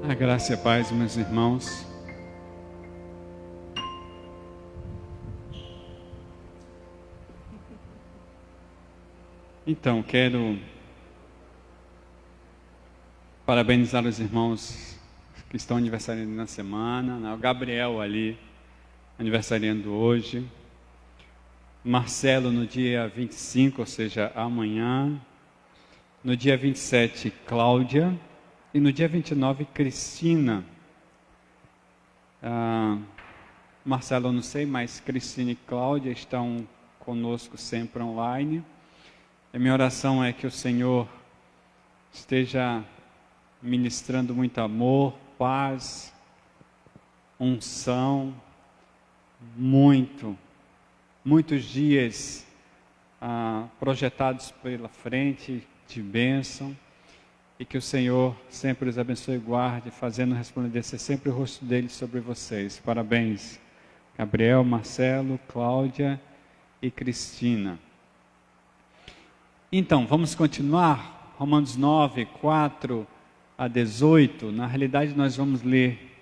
A graça e a paz, meus irmãos. Então, quero parabenizar os irmãos que estão aniversariando na semana, o Gabriel ali, aniversariando hoje, Marcelo no dia 25, ou seja, amanhã, no dia 27, Cláudia, e no dia 29, Cristina. Marcelo eu não sei, mas Cristina e Cláudia estão conosco sempre online. A minha oração é que o Senhor esteja ministrando muito amor, paz, unção, muitos dias projetados pela frente de bênção, e que o Senhor sempre os abençoe e guarde, fazendo resplandecer sempre o rosto dele sobre vocês. Parabéns, Gabriel, Marcelo, Cláudia e Cristina. Então, vamos continuar, Romanos 9, 4 a 18, na realidade nós vamos ler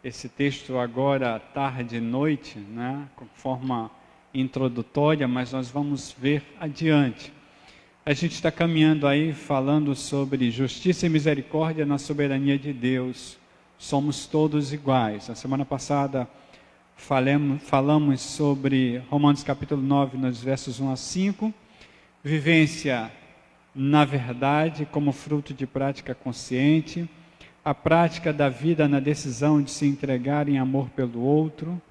esse texto agora, tarde e noite, né, com forma introdutória, mas nós vamos ver adiante. A gente está caminhando aí, falando sobre justiça e misericórdia na soberania de Deus, somos todos iguais. Na semana passada falamos sobre Romanos capítulo 9, nos versos 1 a 5, vivência na verdade como fruto de prática consciente, a prática da vida na decisão de se entregar em amor pelo outro,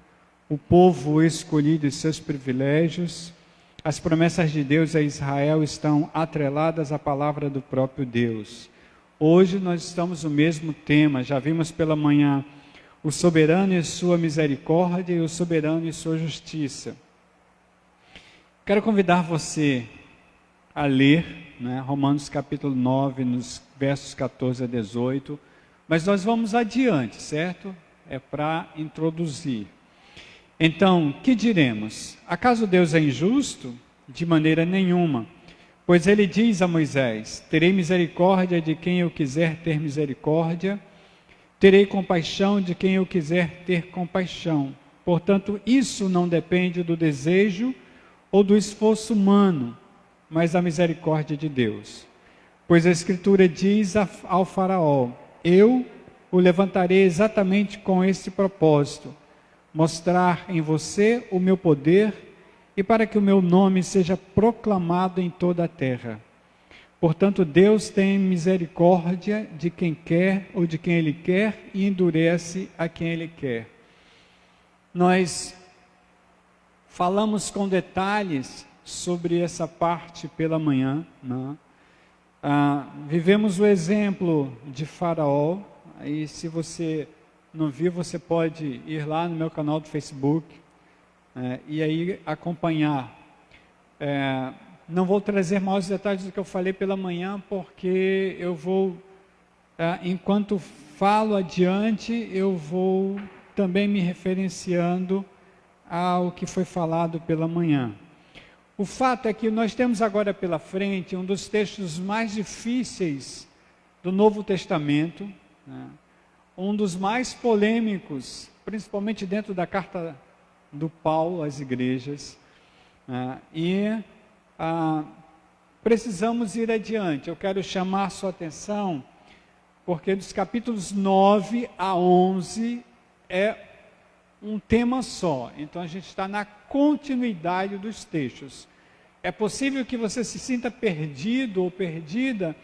o povo escolhido e seus privilégios. As promessas de Deus a Israel estão atreladas à palavra do próprio Deus. Hoje nós estamos no mesmo tema, já vimos pela manhã o soberano e sua misericórdia e o soberano e sua justiça. Quero convidar você a ler, né, Romanos capítulo 9, nos versos 14 a 18, mas nós vamos adiante, certo? É para introduzir. Então, que diremos? Acaso Deus é injusto? De maneira nenhuma. Pois ele diz a Moisés: terei misericórdia de quem eu quiser ter misericórdia, terei compaixão de quem eu quiser ter compaixão. Portanto, isso não depende do desejo ou do esforço humano, mas da misericórdia de Deus. Pois a Escritura diz ao faraó: eu o levantarei exatamente com este propósito, mostrar em você o meu poder e para que o meu nome seja proclamado em toda a terra. Portanto, Deus tem misericórdia de quem quer ou de quem Ele quer e endurece a quem Ele quer. Nós falamos com detalhes sobre essa parte pela manhã, né? Vivemos o exemplo de Faraó, aí se você não viu, você pode ir lá no meu canal do Facebook e aí acompanhar. Não vou trazer maiores detalhes do que eu falei pela manhã, porque eu vou, enquanto falo adiante, eu vou também me referenciando ao que foi falado pela manhã. O fato é que nós temos agora pela frente um dos textos mais difíceis do Novo Testamento, né? Um dos mais polêmicos, principalmente dentro da carta do Paulo às igrejas, precisamos ir adiante. Eu quero chamar a sua atenção, porque dos capítulos 9 a 11 é um tema só, então a gente está na continuidade dos textos. É possível que você se sinta perdido ou perdida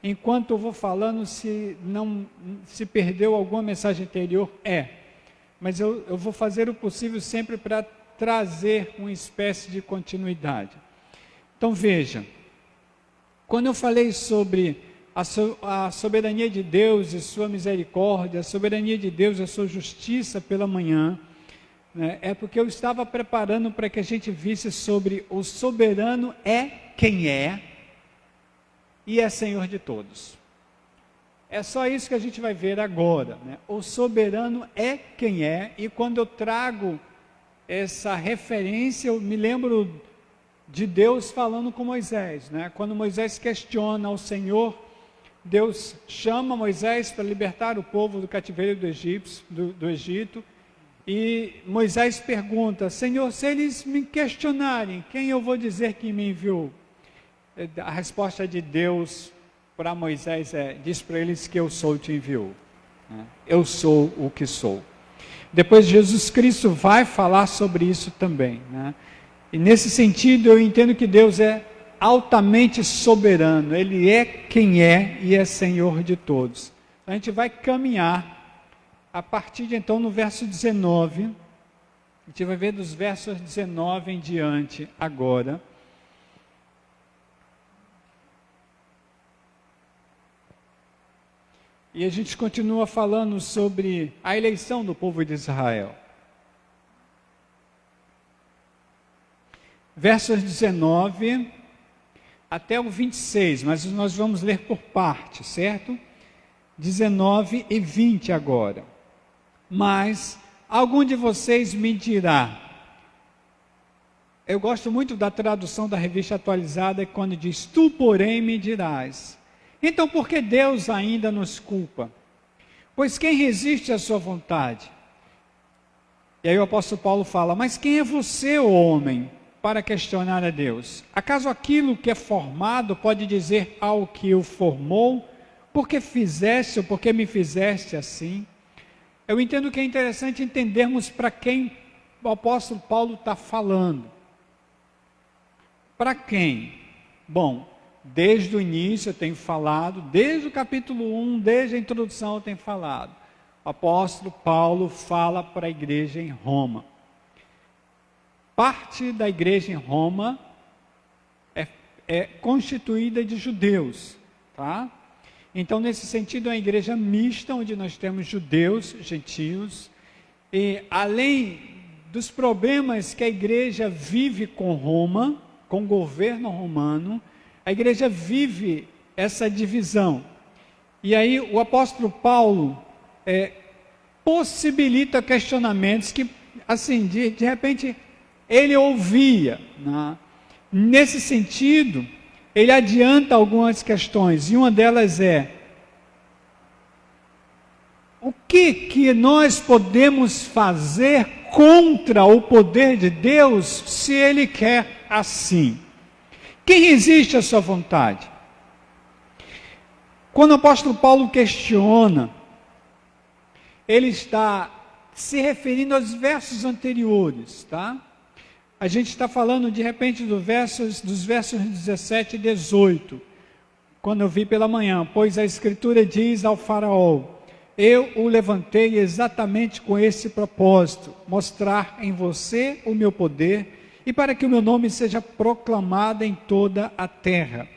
enquanto eu vou falando, se perdeu alguma mensagem anterior, mas eu vou fazer o possível sempre para trazer uma espécie de continuidade. Então veja, quando eu falei sobre a soberania de Deus e sua misericórdia, a soberania de Deus e a sua justiça pela manhã, né, é porque eu estava preparando para que a gente visse sobre o soberano é quem é e é Senhor de todos. É só isso que a gente vai ver agora, né? O soberano é quem é, e quando eu trago essa referência, eu me lembro de Deus falando com Moisés, né? Quando Moisés questiona ao Senhor Deus chama Moisés para libertar o povo do cativeiro do Egito, e Moisés pergunta: Senhor, se eles me questionarem, quem eu vou dizer que me enviou? A resposta de Deus para Moisés diz para eles que eu sou te enviou. Eu sou o que sou. Depois Jesus Cristo vai falar sobre isso também, né? E nesse sentido eu entendo que Deus é altamente soberano, Ele é quem é e é Senhor de todos. A gente vai caminhar a partir de então no verso 19, a gente vai ver dos versos 19 em diante agora. E a gente continua falando sobre a eleição do povo de Israel. Versos 19 até o 26, mas nós vamos ler por parte, certo? 19 e 20 agora. Mas algum de vocês me dirá, eu gosto muito da tradução da Revista Atualizada, quando diz: tu, porém, me dirás. Então, por que Deus ainda nos culpa? Pois quem resiste à sua vontade? E aí o apóstolo Paulo fala: mas quem é você, ó homem, para questionar a Deus? Acaso aquilo que é formado pode dizer ao que o formou: por que fizeste ou por que me fizeste assim? Eu entendo que é interessante entendermos para quem o apóstolo Paulo está falando. Para quem? Bom, desde o início eu tenho falado, desde o capítulo 1, desde a introdução eu tenho falado. O apóstolo Paulo fala para a igreja em Roma. Parte da igreja em Roma é constituída de judeus, tá? Então, nesse sentido, é uma igreja mista, onde nós temos judeus, gentios, e além dos problemas que a igreja vive com Roma, com o governo romano, a igreja vive essa divisão. E aí o apóstolo Paulo possibilita questionamentos que, assim, de repente, ele ouvia, né? Nesse sentido, ele adianta algumas questões, e uma delas é: o que nós podemos fazer contra o poder de Deus, se Ele quer assim? Quem resiste à sua vontade? Quando o apóstolo Paulo questiona, ele está se referindo aos versos anteriores, tá? A gente está falando de repente dos versos 17 e 18, quando eu vi pela manhã: pois a Escritura diz ao faraó: eu o levantei exatamente com esse propósito, mostrar em você o meu poder, e para que o meu nome seja proclamado em toda a terra.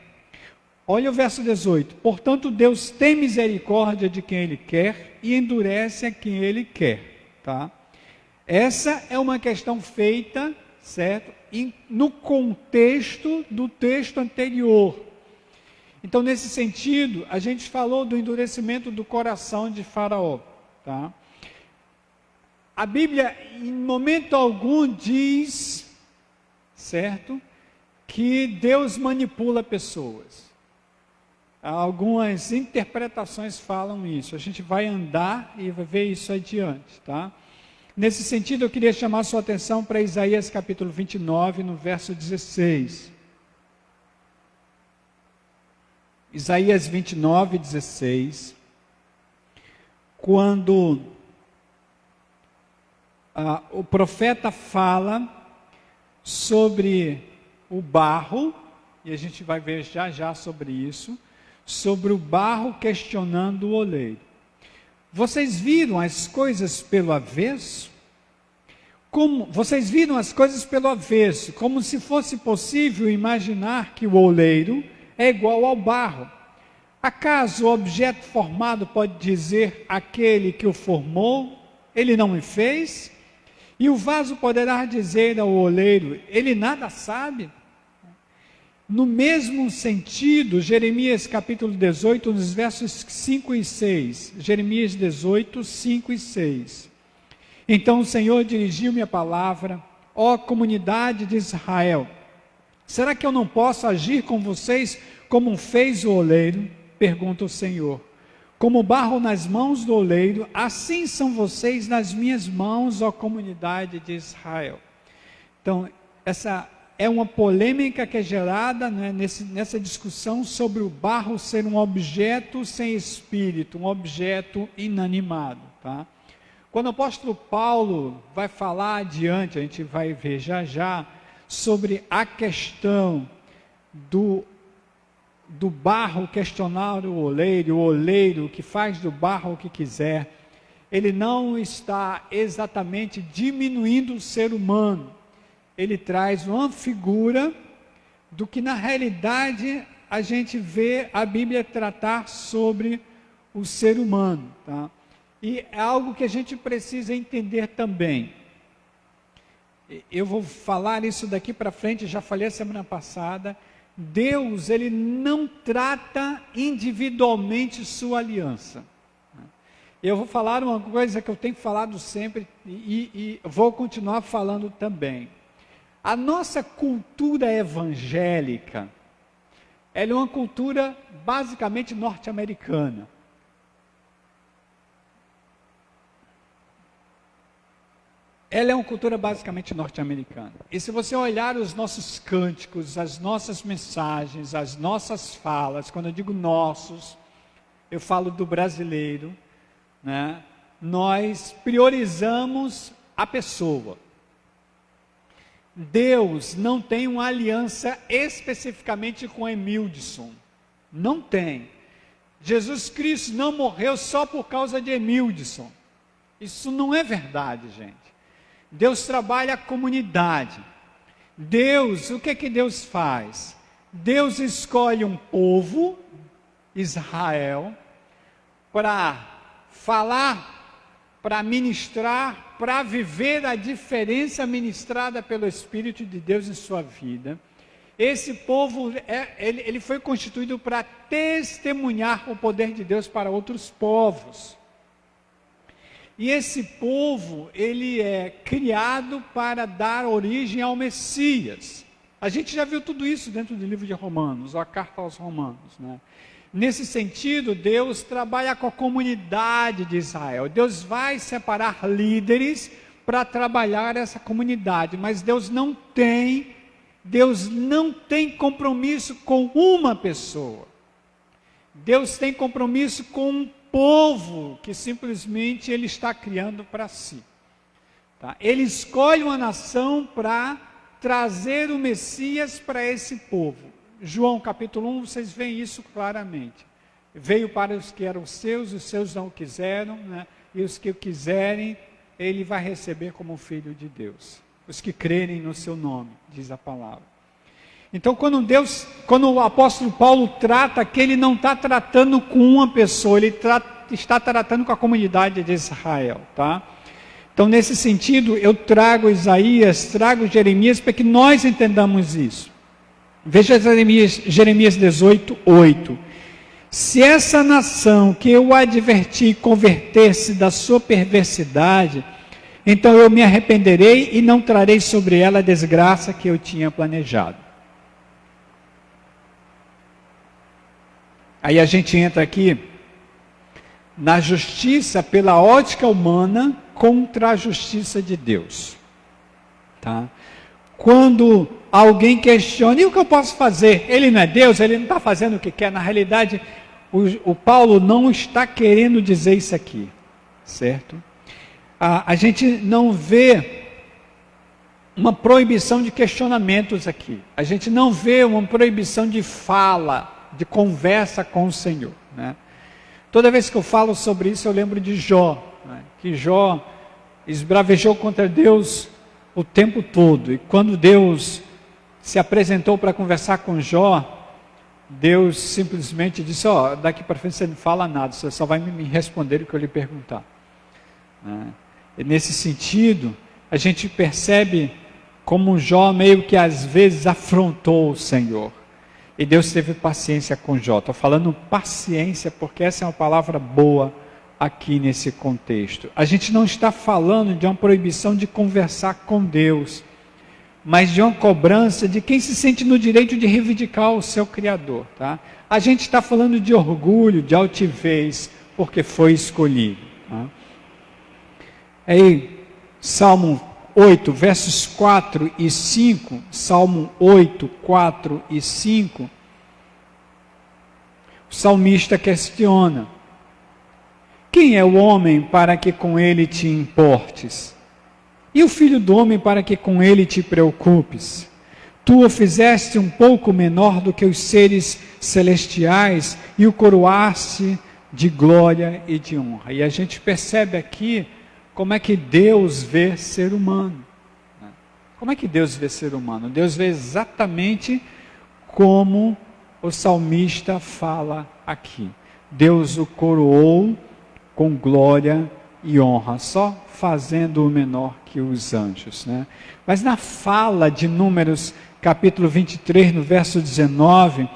Olha o verso 18: portanto Deus tem misericórdia de quem Ele quer, e endurece a quem Ele quer, tá? Essa é uma questão feita, certo? No contexto do texto anterior. Então, nesse sentido, a gente falou do endurecimento do coração de Faraó, tá? A Bíblia, em momento algum, diz, certo, que Deus manipula pessoas. Algumas interpretações falam isso. A gente vai andar e vai ver isso adiante, tá? Nesse sentido, eu queria chamar a sua atenção para Isaías capítulo 29, no verso 16. Isaías 29, 16. Quando o profeta fala sobre o barro, e a gente vai ver já sobre isso, sobre o barro questionando o oleiro. Vocês viram as coisas pelo avesso? Vocês viram as coisas pelo avesso, como se fosse possível imaginar que o oleiro é igual ao barro. Acaso o objeto formado pode dizer aquele que o formou: ele não me fez? E o vaso poderá dizer ao oleiro: ele nada sabe? No mesmo sentido, Jeremias capítulo 18, nos versos 5 e 6. Jeremias 18, 5 e 6. Então o Senhor dirigiu-me a palavra: ó comunidade de Israel, será que eu não posso agir com vocês como fez o oleiro? pergunta o Senhor. Como barro nas mãos do oleiro, assim são vocês nas minhas mãos, ó comunidade de Israel. Então, essa é uma polêmica que é gerada, né, nessa discussão sobre o barro ser um objeto sem espírito, um objeto inanimado. Tá? Quando o apóstolo Paulo vai falar adiante, a gente vai ver já já, sobre a questão do barro questionar o oleiro que faz do barro o que quiser, ele não está exatamente diminuindo o ser humano, ele traz uma figura do que na realidade a gente vê a Bíblia tratar sobre o ser humano, tá? E é algo que a gente precisa entender também. Eu vou falar isso daqui para frente, já falei a semana passada. Deus, ele não trata individualmente sua aliança. Eu vou falar uma coisa que eu tenho falado sempre e vou continuar falando também. A nossa cultura evangélica, ela é uma cultura basicamente norte-americana. Ela é uma cultura basicamente norte-americana. E se você olhar os nossos cânticos, as nossas mensagens, as nossas falas, quando eu digo nossos, eu falo do brasileiro, né? Nós priorizamos a pessoa. Deus não tem uma aliança especificamente com Emildson. Não tem. Jesus Cristo não morreu só por causa de Emildson. Isso não é verdade, gente. Deus trabalha a comunidade. Deus, o que Deus faz? Deus escolhe um povo, Israel, para falar, para ministrar, para viver a diferença ministrada pelo Espírito de Deus em sua vida. Esse povo, ele foi constituído para testemunhar o poder de Deus para outros povos. E esse povo, ele é criado para dar origem ao Messias. A gente já viu tudo isso dentro do livro de Romanos, a carta aos Romanos, né? Nesse sentido, Deus trabalha com a comunidade de Israel. Deus vai separar líderes para trabalhar essa comunidade, mas Deus não tem compromisso com uma pessoa. Deus tem compromisso com um povo que simplesmente ele está criando para si. Tá? Ele escolhe uma nação para trazer o Messias para esse povo. João capítulo 1, vocês veem isso claramente. Veio para os que eram seus, os seus não o quiseram, né? E os que o quiserem, ele vai receber como filho de Deus. Os que crerem no seu nome, diz a palavra. Então, quando o apóstolo Paulo trata, que ele não está tratando com uma pessoa, ele está tratando com a comunidade de Israel, tá? Então, nesse sentido, eu trago Isaías, trago Jeremias, para que nós entendamos isso. Veja Jeremias 18, 8. Se essa nação que eu adverti converter-se da sua perversidade, então eu me arrependerei e não trarei sobre ela a desgraça que eu tinha planejado. Aí a gente entra aqui na justiça pela ótica humana contra a justiça de Deus. Tá? Quando alguém questiona, e o que eu posso fazer? Ele não é Deus, ele não está fazendo o que quer. Na realidade, o Paulo não está querendo dizer isso aqui, certo? A gente não vê uma proibição de questionamentos aqui. A gente não vê uma proibição de fala, de conversa com o Senhor, né? Toda vez que eu falo sobre isso, eu lembro de Jó, né? Que Jó esbravejou contra Deus o tempo todo, e quando Deus se apresentou para conversar com Jó, Deus simplesmente disse, daqui para frente você não fala nada, você só vai me responder o que eu lhe perguntar, né? E nesse sentido, a gente percebe como Jó meio que às vezes afrontou o Senhor, e Deus teve paciência com Jó. Estou falando paciência porque essa é uma palavra boa aqui nesse contexto. A gente não está falando de uma proibição de conversar com Deus, mas de uma cobrança de quem se sente no direito de reivindicar o seu Criador. Tá? A gente está falando de orgulho, de altivez, porque foi escolhido. Tá? Aí, Salmo 8, versos 4 e 5, Salmo 8, 4 e 5, o salmista questiona: quem é o homem para que com ele te importes? E o filho do homem para que com ele te preocupes? Tu o fizeste um pouco menor do que os seres celestiais e o coroaste de glória e de honra. E a gente percebe aqui como é que Deus vê ser humano. Como é que Deus vê ser humano? Deus vê exatamente como o salmista fala aqui. Deus o coroou com glória e honra, só fazendo-o menor que os anjos. Né? Mas na fala de Números, capítulo 23, no verso 19,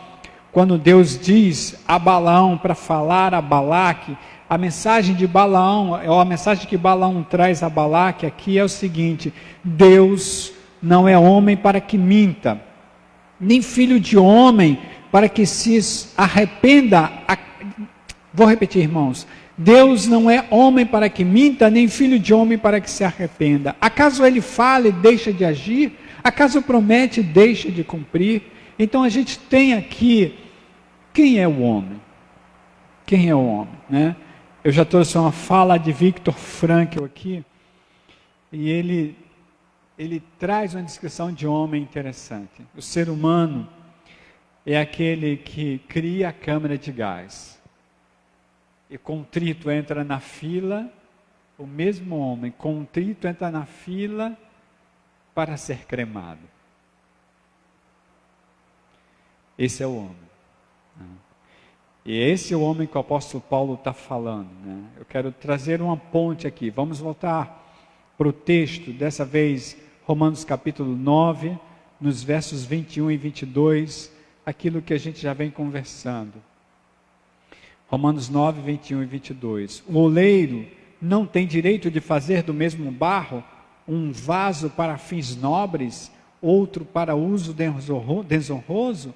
quando Deus diz a Balaão para falar a Balaque, a mensagem de Balaão, ou a mensagem que Balaão traz a Balaque aqui é o seguinte: Deus não é homem para que minta, nem filho de homem para que se arrependa. Vou repetir, irmãos. Deus não é homem para que minta, nem filho de homem para que se arrependa. Acaso ele fala e deixa de agir? Acaso promete e deixa de cumprir? Então a gente tem aqui, quem é o homem? Quem é o homem? Né? Eu já trouxe uma fala de Viktor Frankl aqui, e ele traz uma descrição de homem interessante. O ser humano é aquele que cria a câmara de gás. E contrito entra na fila, o mesmo homem, contrito entra na fila para ser cremado. Esse é o homem. E esse é o homem que o apóstolo Paulo está falando. Né? Eu quero trazer uma ponte aqui. Vamos voltar para o texto, dessa vez Romanos capítulo 9, nos versos 21 e 22, aquilo que a gente já vem conversando. Romanos 9, 21 e 22. O oleiro não tem direito de fazer do mesmo barro um vaso para fins nobres, outro para uso desonroso?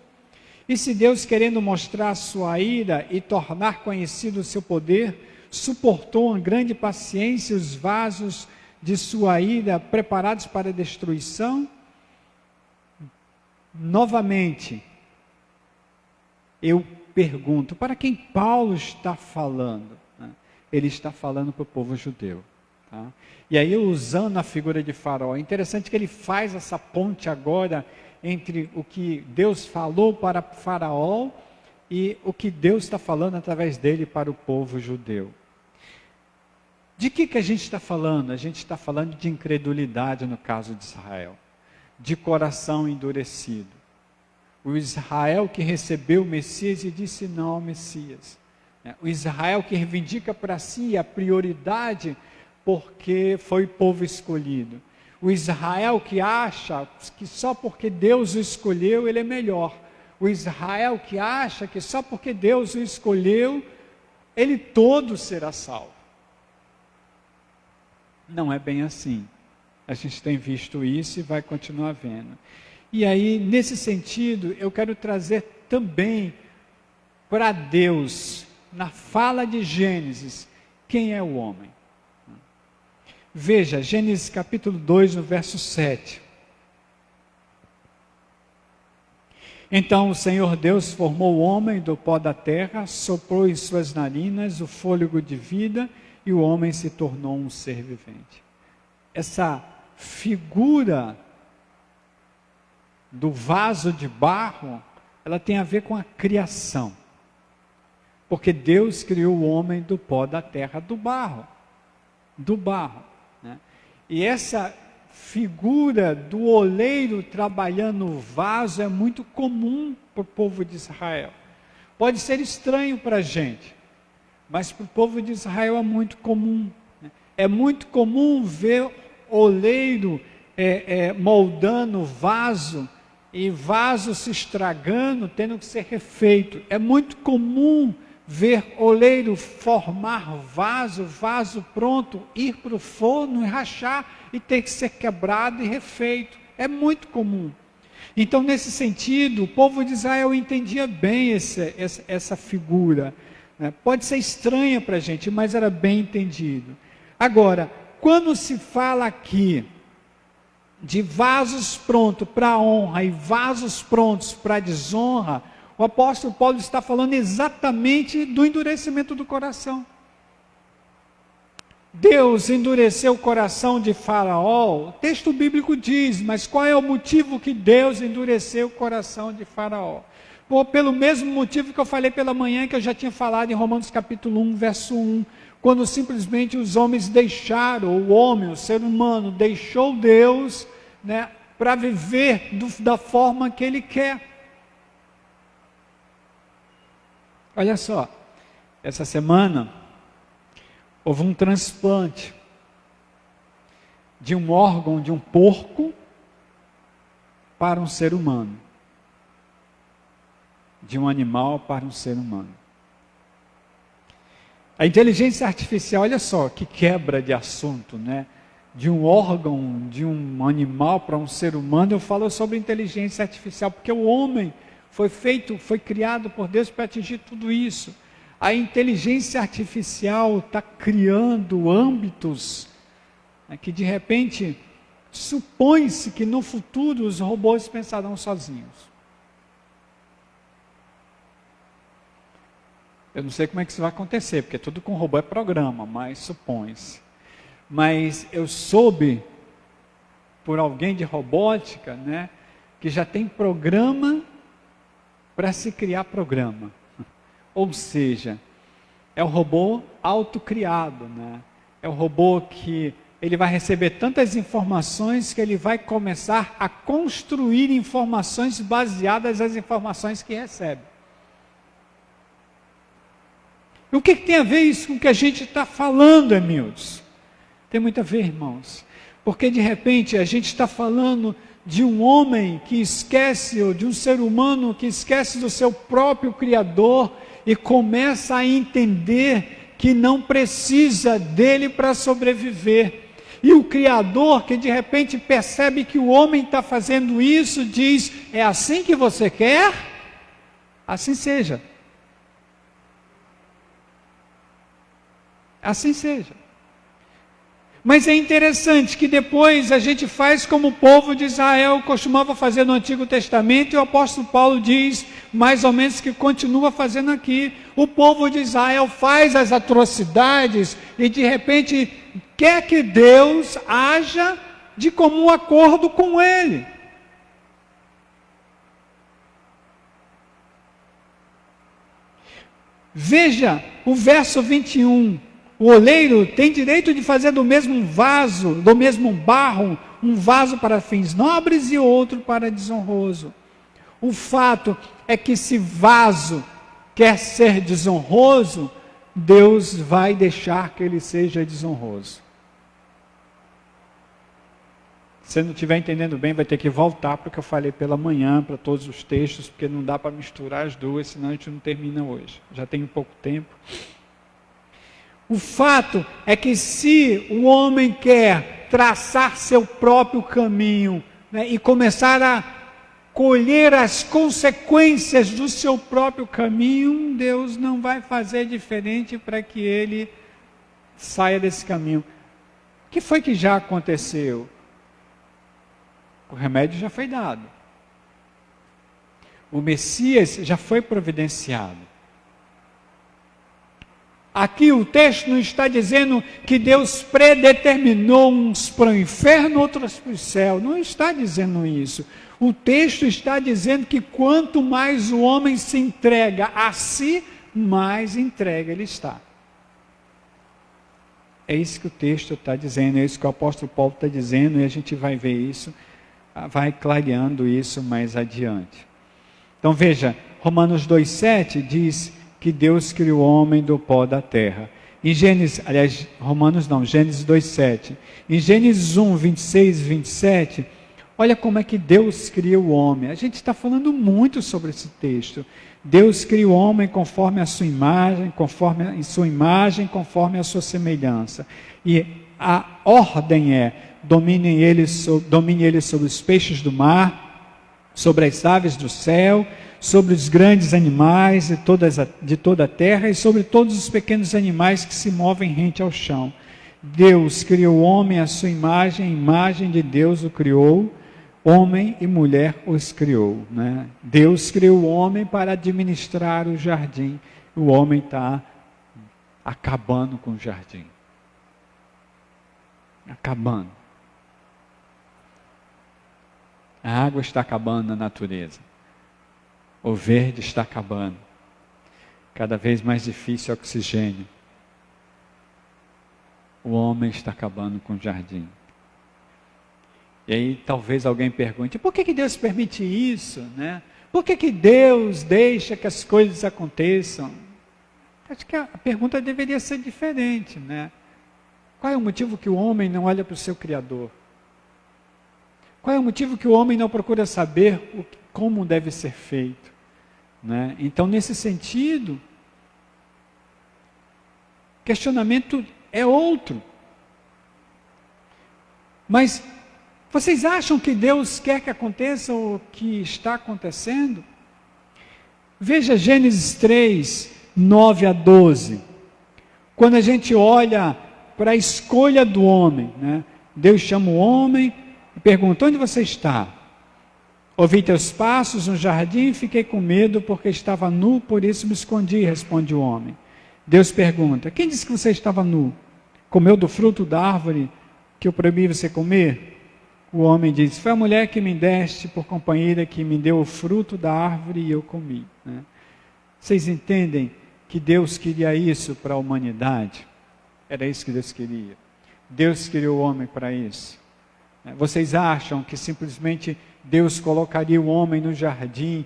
E se Deus, querendo mostrar sua ira e tornar conhecido o seu poder, suportou uma grande paciência os vasos de sua ira preparados para a destruição? Novamente, eu pergunto, para quem Paulo está falando? Ele está falando para o povo judeu. Tá? E aí, usando a figura de Faraó, é interessante que ele faz essa ponte agora entre o que Deus falou para Faraó e o que Deus está falando através dele para o povo judeu. De que a gente está falando? A gente está falando de incredulidade no caso de Israel, de coração endurecido. O Israel que recebeu o Messias e disse não ao Messias. O Israel que reivindica para si a prioridade porque foi povo escolhido. O Israel que acha que só porque Deus o escolheu, ele é melhor. O Israel que acha que só porque Deus o escolheu, ele todo será salvo. Não é bem assim. A gente tem visto isso e vai continuar vendo. E aí, nesse sentido, eu quero trazer também para Deus, na fala de Gênesis, quem é o homem? Veja, Gênesis capítulo 2, no verso 7. Então o Senhor Deus formou o homem do pó da terra, soprou em suas narinas o fôlego de vida, e o homem se tornou um ser vivente. Essa figura do vaso de barro, ela tem a ver com a criação. Porque Deus criou o homem do pó da terra, do barro. Do barro. Né? E essa figura do oleiro trabalhando o vaso é muito comum para o povo de Israel. Pode ser estranho para a gente, mas para o povo de Israel é muito comum. Né? É muito comum ver oleiro moldando vaso, e vaso se estragando, tendo que ser refeito. É muito comum ver oleiro formar vaso pronto, ir para o forno e rachar e ter que ser quebrado e refeito. É muito comum. Então, nesse sentido, o povo de Israel entendia bem essa figura. Né? Pode ser estranha para a gente, mas era bem entendido. Agora, quando se fala aqui de vasos prontos para a honra e vasos prontos para a desonra, o apóstolo Paulo está falando exatamente do endurecimento do coração. Deus endureceu o coração de Faraó, o texto bíblico diz, mas qual é o motivo que Deus endureceu o coração de Faraó? Pelo mesmo motivo que eu falei pela manhã, que eu já tinha falado em Romanos capítulo 1, verso 1, quando simplesmente os homens deixaram, o homem, o ser humano, deixou Deus, né, para viver da forma que ele quer. Olha só, essa semana houve um transplante de um órgão de um porco para um ser humano. De um animal para um ser humano. A inteligência artificial, olha só, que quebra de assunto, né? De um órgão, de um animal para um ser humano, eu falo sobre inteligência artificial, porque o homem foi criado por Deus para atingir tudo isso. A inteligência artificial está criando âmbitos, né, que de repente supõe-se que no futuro os robôs pensarão sozinhos. Eu não sei como é que isso vai acontecer, porque tudo com robô é programa, mas supõe-se. Mas eu soube, por alguém de robótica, né, que já tem programa para se criar programa. Ou seja, é o robô autocriado, né? É o robô que ele vai receber tantas informações que ele vai começar a construir informações baseadas nas informações que recebe. E o que tem a ver isso com o que a gente está falando, Emilson? Tem muito a ver, irmãos. Porque de repente a gente está falando de um homem que esquece, ou de um ser humano que esquece do seu próprio Criador e começa a entender que não precisa dele para sobreviver. E o Criador, que de repente percebe que o homem está fazendo isso, diz: é assim que você quer? Assim seja. Assim seja. Mas é interessante que depois a gente faz como o povo de Israel costumava fazer no Antigo Testamento, e o apóstolo Paulo diz, mais ou menos, que continua fazendo aqui. O povo de Israel faz as atrocidades e de repente quer que Deus haja de comum acordo com ele. Veja o verso 21. O oleiro tem direito de fazer do mesmo vaso, do mesmo barro, um vaso para fins nobres e outro para desonroso. O fato é que se vaso quer ser desonroso, Deus vai deixar que ele seja desonroso. Se você não estiver entendendo bem, vai ter que voltar para o que eu falei pela manhã, para todos os textos, porque não dá para misturar as duas, senão a gente não termina hoje. Já tem pouco tempo. O fato é que se o homem quer traçar seu próprio caminho, né, e começar a colher as consequências do seu próprio caminho, Deus não vai fazer diferente para que ele saia desse caminho. O que foi que já aconteceu? O remédio já foi dado. O Messias já foi providenciado. Aqui o texto não está dizendo que Deus predeterminou uns para o inferno, outros para o céu. Não está dizendo isso. O texto está dizendo que quanto mais o homem se entrega a si, mais entregue ele está. É isso que o texto está dizendo, é isso que o apóstolo Paulo está dizendo, e a gente vai ver isso, vai clareando isso mais adiante. Então veja, Romanos 2,7 diz que Deus criou o homem do pó da terra. Em Gênesis 2,7. Em Gênesis 1, 26 e 27, olha como é que Deus cria o homem. A gente está falando muito sobre esse texto. Deus cria o homem conforme a sua imagem, conforme a sua semelhança. E A ordem é: domine ele sobre os peixes do mar, sobre as aves do céu, sobre os grandes animais de toda a terra e sobre todos os pequenos animais que se movem rente ao chão. Deus criou o homem à sua imagem, a imagem de Deus o criou, homem e mulher os criou. Né? Deus criou o homem para administrar o jardim. O homem está acabando com o jardim. Acabando. A água está acabando na natureza. O verde está acabando. Cada vez mais difícil o oxigênio. O homem está acabando com o jardim. E aí talvez alguém pergunte: por que Deus permite isso? Né? Por que Deus deixa que as coisas aconteçam? Acho que a pergunta deveria ser diferente, né? Qual é o motivo que o homem não olha para o seu Criador? Qual é o motivo que o homem não procura saber como deve ser feito? Né? Então, nesse sentido, questionamento é outro. Mas vocês acham que Deus quer que aconteça o que está acontecendo? Veja Gênesis 3, 9 a 12. Quando a gente olha para a escolha do homem, né? Deus chama o homem e pergunta: onde você está? Ouvi teus passos no jardim e fiquei com medo porque estava nu, por isso me escondi, responde o homem. Deus pergunta: quem disse que você estava nu? Comeu do fruto da árvore que eu proibi você comer? O homem diz: foi a mulher que me deste por companheira que me deu o fruto da árvore e eu comi. Né? Vocês entendem que Deus queria isso para a humanidade? Era isso que Deus queria. Deus criou o homem para isso. Vocês acham que simplesmente Deus colocaria o homem no jardim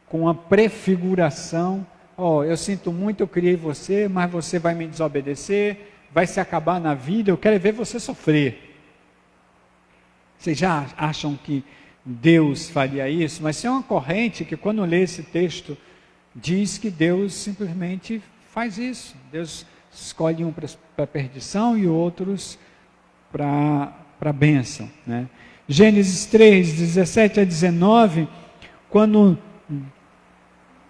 com uma prefiguração? Eu sinto muito, eu criei você, mas você vai me desobedecer, vai se acabar na vida, eu quero ver você sofrer. Vocês já acham que Deus faria isso? Mas é uma corrente que, quando lê esse texto, diz que Deus simplesmente faz isso. Deus escolhe um para a perdição e outros para a bênção. Né? Gênesis 3, 17 a 19, quando o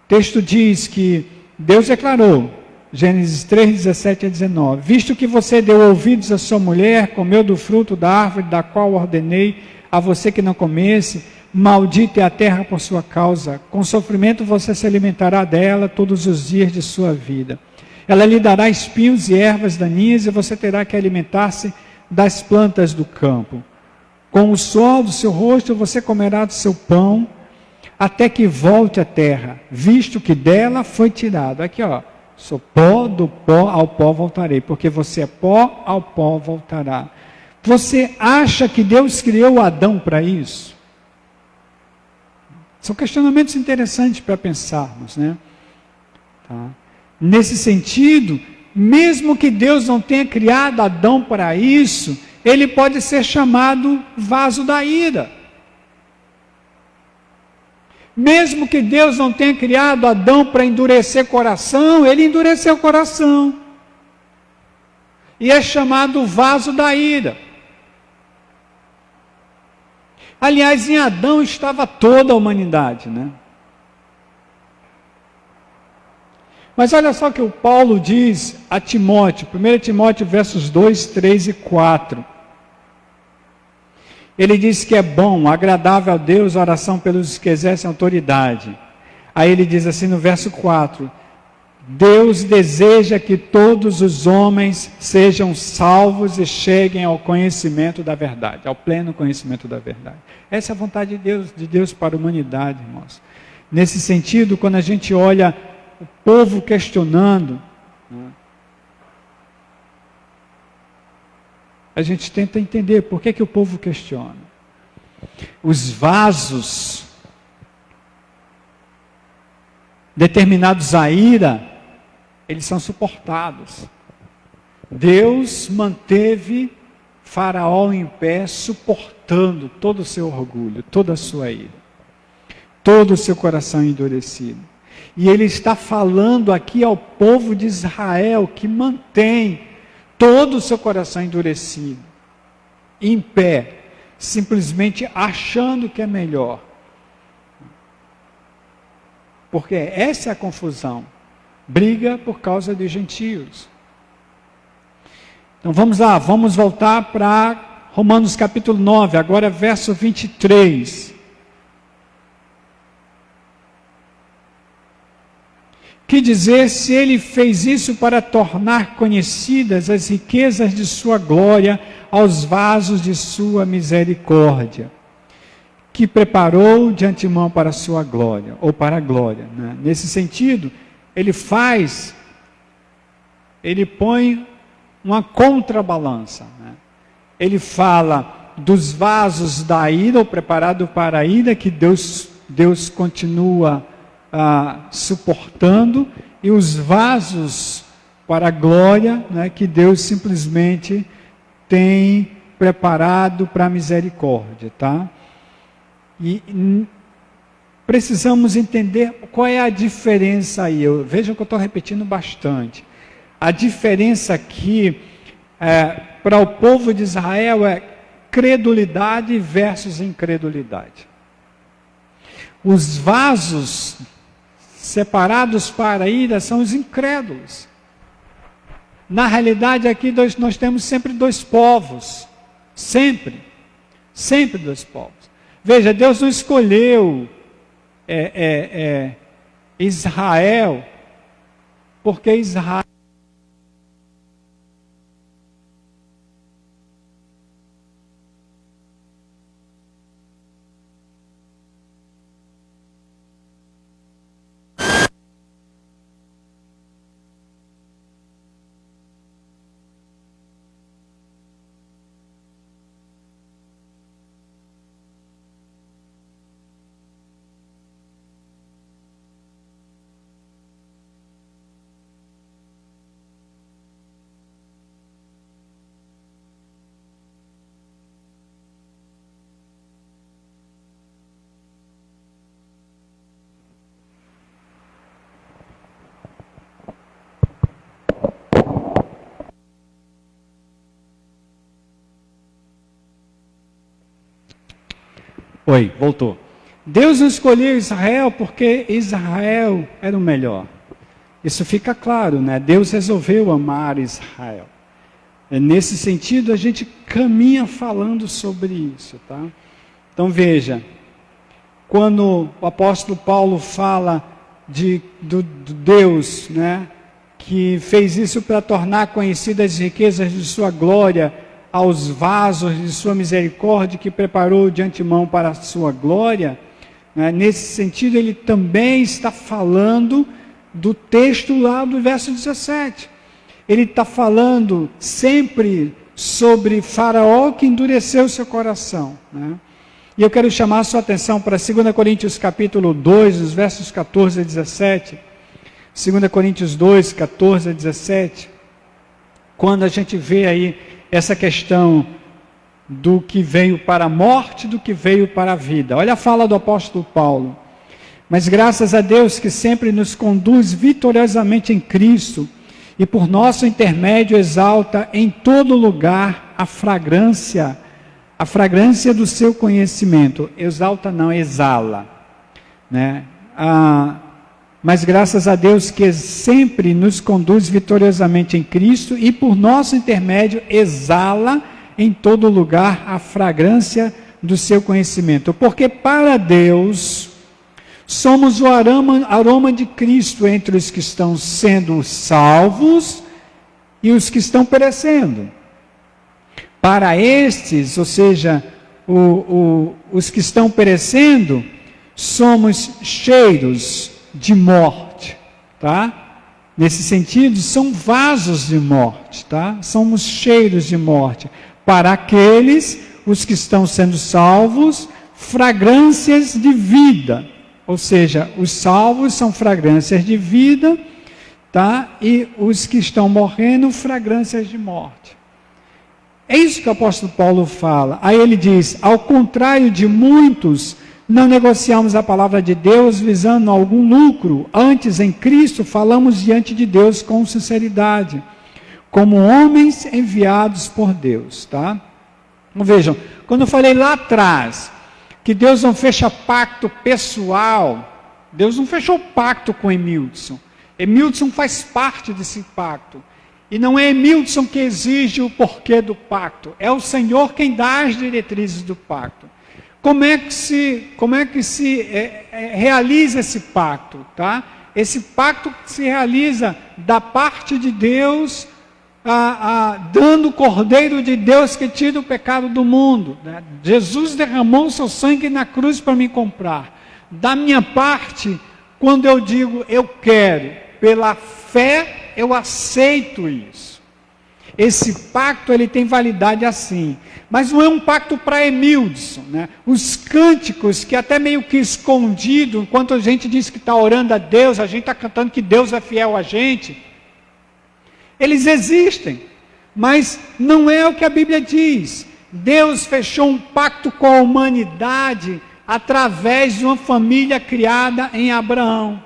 texto diz que Deus declarou, Gênesis 3, 17 a 19, visto que você deu ouvidos à sua mulher, comeu do fruto da árvore da qual ordenei a você que não comesse, maldita é a terra por sua causa, com sofrimento você se alimentará dela todos os dias de sua vida. Ela lhe dará espinhos e ervas daninhas e você terá que alimentar-se das plantas do campo. Com o suor do seu rosto você comerá do seu pão, até que volte à terra, visto que dela foi tirado. Aqui sou pó, do pó ao pó voltarei, porque você é pó, ao pó voltará. Você acha que Deus criou Adão para isso? São questionamentos interessantes para pensarmos, né? Tá? Nesse sentido, mesmo que Deus não tenha criado Adão para isso, ele pode ser chamado vaso da ira. Mesmo que Deus não tenha criado Adão para endurecer coração, ele endureceu o coração. E é chamado vaso da ira. Aliás, em Adão estava toda a humanidade, né? Mas olha só o que o Paulo diz a Timóteo, 1 Timóteo versos 2, 3 e 4. Ele diz que é bom, agradável a Deus a oração pelos que exercem autoridade. Aí ele diz assim no verso 4, Deus deseja que todos os homens sejam salvos e cheguem ao conhecimento da verdade, ao pleno conhecimento da verdade. Essa é a vontade de Deus para a humanidade, irmãos. Nesse sentido, quando a gente olha o povo questionando, a gente tenta entender por que o povo questiona. Os vasos determinados à ira, eles são suportados. Deus manteve Faraó em pé, suportando todo o seu orgulho, toda a sua ira, todo o seu coração endurecido. E ele está falando aqui ao povo de Israel, que mantém todo o seu coração endurecido, em pé, simplesmente achando que é melhor. Porque essa é a confusão. Briga por causa dos gentios. Então vamos lá, vamos voltar para Romanos capítulo 9, agora verso 23. Que dizer se ele fez isso para tornar conhecidas as riquezas de sua glória aos vasos de sua misericórdia, que preparou de antemão para a sua glória, ou para a glória, né? Nesse sentido, ele põe uma contrabalança, né? Ele fala dos vasos da ira, ou preparado para a ira, que Deus continua suportando, e os vasos para a glória, né, que Deus simplesmente tem preparado para a misericórdia, tá? E precisamos entender qual é a diferença aí. Vejam que eu estou repetindo bastante. A diferença aqui para o povo de Israel é credulidade versus incredulidade. Os vasos separados para a ira são os incrédulos. Na realidade, aqui nós temos sempre dois povos. Sempre dois povos. Veja, Deus não escolheu Israel, porque Israel Oi, voltou. Deus não escolheu Israel porque Israel era o melhor. Isso fica claro, né? Deus resolveu amar Israel. Nesse sentido, a gente caminha falando sobre isso, tá? Então veja, quando o apóstolo Paulo fala do Deus, né, que fez isso para tornar conhecidas as riquezas de sua glória aos vasos de sua misericórdia, que preparou de antemão para a sua glória, né? Nesse sentido, ele também está falando do texto lá do verso 17. Ele está falando sempre sobre Faraó que endureceu seu coração, né? E eu quero chamar a sua atenção para 2 Coríntios capítulo 2, os versos 14 a 17. 2 Coríntios 2, 14 a 17. Quando a gente vê aí essa questão do que veio para a morte, do que veio para a vida. Olha a fala do apóstolo Paulo. Mas graças a Deus que sempre nos conduz vitoriosamente em Cristo e por nosso intermédio exalta em todo lugar a fragrância do seu conhecimento. Exalta não, exala, né? Mas graças a Deus que sempre nos conduz vitoriosamente em Cristo e por nosso intermédio exala em todo lugar a fragrância do seu conhecimento. Porque para Deus somos o aroma de Cristo entre os que estão sendo salvos e os que estão perecendo. Para estes, ou seja, os que estão perecendo, somos cheiros de morte, tá? Nesse sentido, são vasos de morte, tá? Somos cheiros de morte. Para aqueles, os que estão sendo salvos, fragrâncias de vida. Ou seja, os salvos são fragrâncias de vida, tá? E os que estão morrendo, fragrâncias de morte. É isso que o apóstolo Paulo fala. Aí ele diz, ao contrário de muitos, não negociamos a palavra de Deus visando algum lucro. Antes, em Cristo, falamos diante de Deus com sinceridade. como homens enviados por Deus, tá? Então, vejam, quando eu falei lá atrás que Deus não fecha pacto pessoal, Deus não fechou pacto com Emildson. Emildson faz parte desse pacto. E não é Emildson que exige o porquê do pacto, é o Senhor quem dá as diretrizes do pacto. Como é que se realiza esse pacto, tá? Esse pacto se realiza da parte de Deus, dando o Cordeiro de Deus que tira o pecado do mundo, né? Jesus derramou o seu sangue na cruz para me comprar. Da minha parte, quando eu digo eu quero, pela fé eu aceito isso. Esse pacto ele tem validade assim, mas não é um pacto para Emildson, né? Os cânticos que até meio que escondido, enquanto a gente diz que está orando a Deus, a gente está cantando que Deus é fiel a gente, eles existem, mas não é o que a Bíblia diz. Deus fechou um pacto com a humanidade através de uma família criada em Abraão.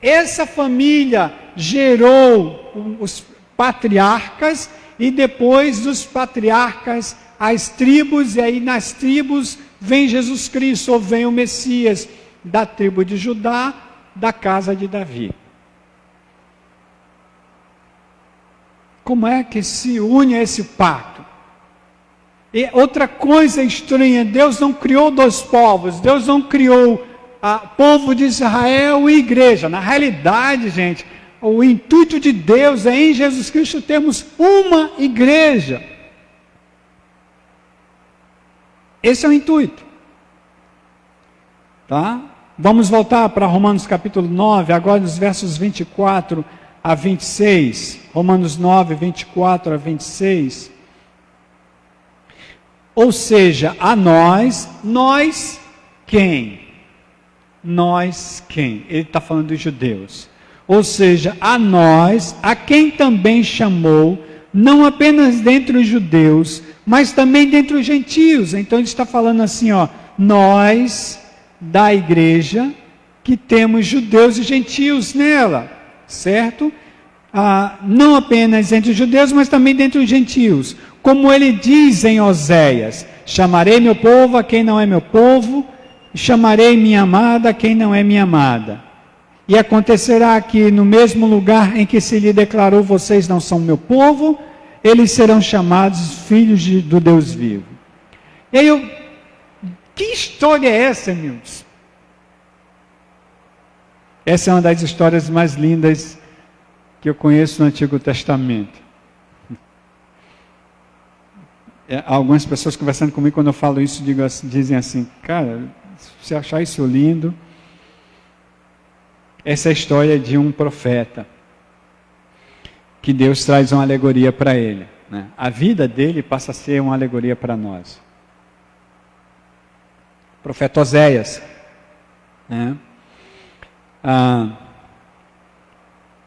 Essa família gerou os patriarcas, e depois dos patriarcas as tribos, e aí nas tribos vem Jesus Cristo, ou vem o Messias, da tribo de Judá, da casa de Davi. Como é que se une a esse pacto? E outra coisa estranha, Deus não criou dois povos, Deus não criou povo de Israel e igreja. Na realidade, gente, o intuito de Deus é em Jesus Cristo termos uma igreja. Esse é o intuito. Tá? Vamos voltar para Romanos capítulo 9, agora nos versos 24 a 26. Romanos 9, 24 a 26. Ou seja, a nós quem? Nós quem? Ele está falando dos judeus. Ou seja, a nós, a quem também chamou, não apenas dentre os judeus, mas também dentre os gentios. Então ele está falando assim, ó, nós da igreja, que temos judeus e gentios nela, certo? Não apenas entre os judeus, mas também dentre os gentios. Como ele diz em Oséias, chamarei meu povo a quem não é meu povo, chamarei minha amada a quem não é minha amada. E acontecerá que no mesmo lugar em que se lhe declarou, vocês não são meu povo, eles serão chamados filhos do Deus vivo. E aí que história é essa, Emildson? Essa é uma das histórias mais lindas que eu conheço no Antigo Testamento. Algumas pessoas conversando comigo, quando eu falo isso, dizem assim, cara, se você achar isso lindo, essa é a história de um profeta, que Deus traz uma alegoria para ele, né? A vida dele passa a ser uma alegoria para nós. O profeta Oséias, né?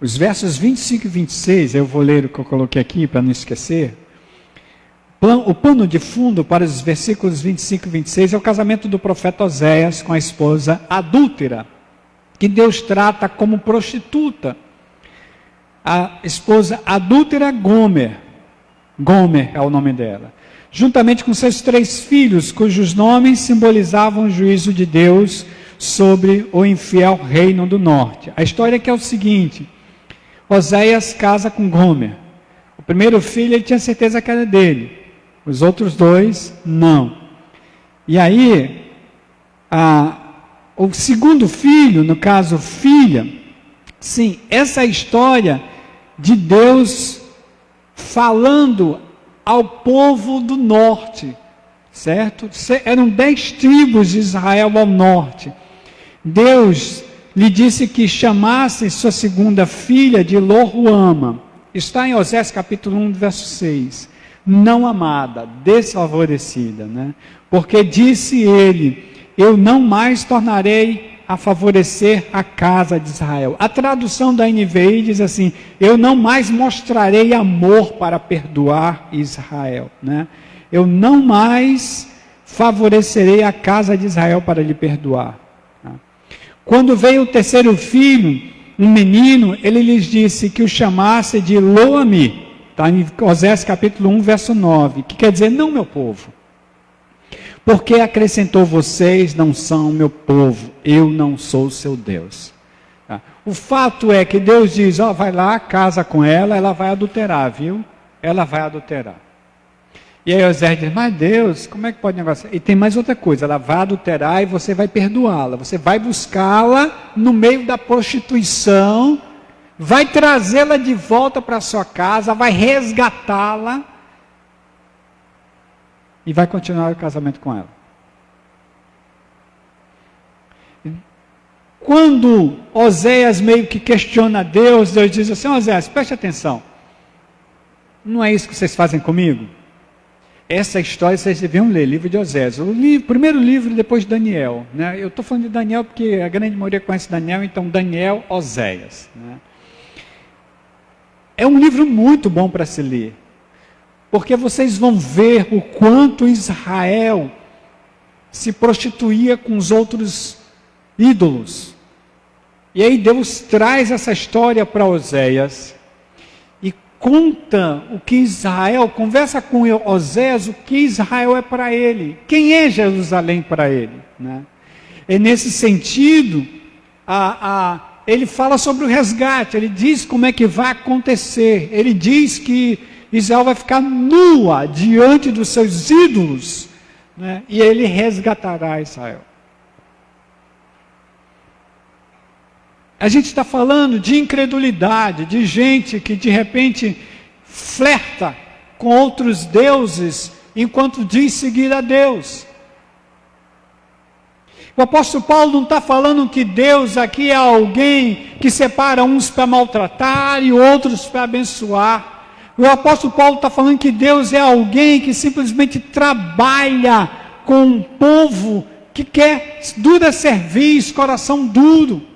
Os versos 25 e 26, eu vou ler o que eu coloquei aqui para não esquecer. O pano de fundo para os versículos 25 e 26 é o casamento do profeta Oséias com a esposa adúltera, que Deus trata como prostituta. A esposa adúltera Gomer é o nome dela, juntamente com seus 3 filhos, cujos nomes simbolizavam o juízo de Deus sobre o infiel reino do norte. A história é que é o seguinte: Oséias casa com Gomer. O primeiro filho ele tinha certeza que era dele, os outros 2 não. E aí o segundo filho, no caso filha, sim, essa história de Deus falando ao povo do norte, certo? Eram 10 tribos de Israel ao norte. Deus lhe disse que chamasse sua segunda filha de Lo-ruama. Está em Osés capítulo 1, verso 6. Não amada, desfavorecida, né? Porque disse ele, eu não mais tornarei a favorecer a casa de Israel. A tradução da NVI diz assim, eu não mais mostrarei amor para perdoar Israel, né? Eu não mais favorecerei a casa de Israel para lhe perdoar. Quando veio o terceiro filho, um menino, ele lhes disse que o chamasse de Lo-ami, Está em Oséias capítulo 1, verso 9, que quer dizer, não meu povo. Porque acrescentou, vocês não são meu povo, eu não sou o seu Deus. Tá? O fato é que Deus diz, ó, vai lá, casa com ela vai adulterar, viu? Ela vai adulterar. E aí Oséias diz, mas Deus, como é que pode negociar? E tem mais outra coisa, ela vai adulterar e você vai perdoá-la. Você vai buscá-la no meio da prostituição, vai trazê-la de volta para a sua casa, vai resgatá-la e vai continuar o casamento com ela. Quando Oséias meio que questiona Deus, Deus diz assim, Oséias, preste atenção, não é isso que vocês fazem comigo? Essa história vocês deviam ler, livro de Oséias, primeiro livro depois de Daniel, né? Eu estou falando de Daniel porque a grande maioria conhece Daniel, então Daniel, Oséias, né? É um livro muito bom para se ler, porque vocês vão ver o quanto Israel se prostituía com os outros ídolos. E aí Deus traz essa história para Oséias e conta o que Israel, conversa com Oséias o que Israel é para ele, quem é Jerusalém para ele, né? E nesse sentido, ele fala sobre o resgate, ele diz como é que vai acontecer, ele diz que Israel vai ficar nua diante dos seus ídolos, né? E ele resgatará Israel. A gente está falando de incredulidade, de gente que de repente flerta com outros deuses, enquanto diz seguir a Deus. O apóstolo Paulo não está falando que Deus aqui é alguém que separa uns para maltratar e outros para abençoar. O apóstolo Paulo está falando que Deus é alguém que simplesmente trabalha com um povo que quer dura cerviz, coração duro.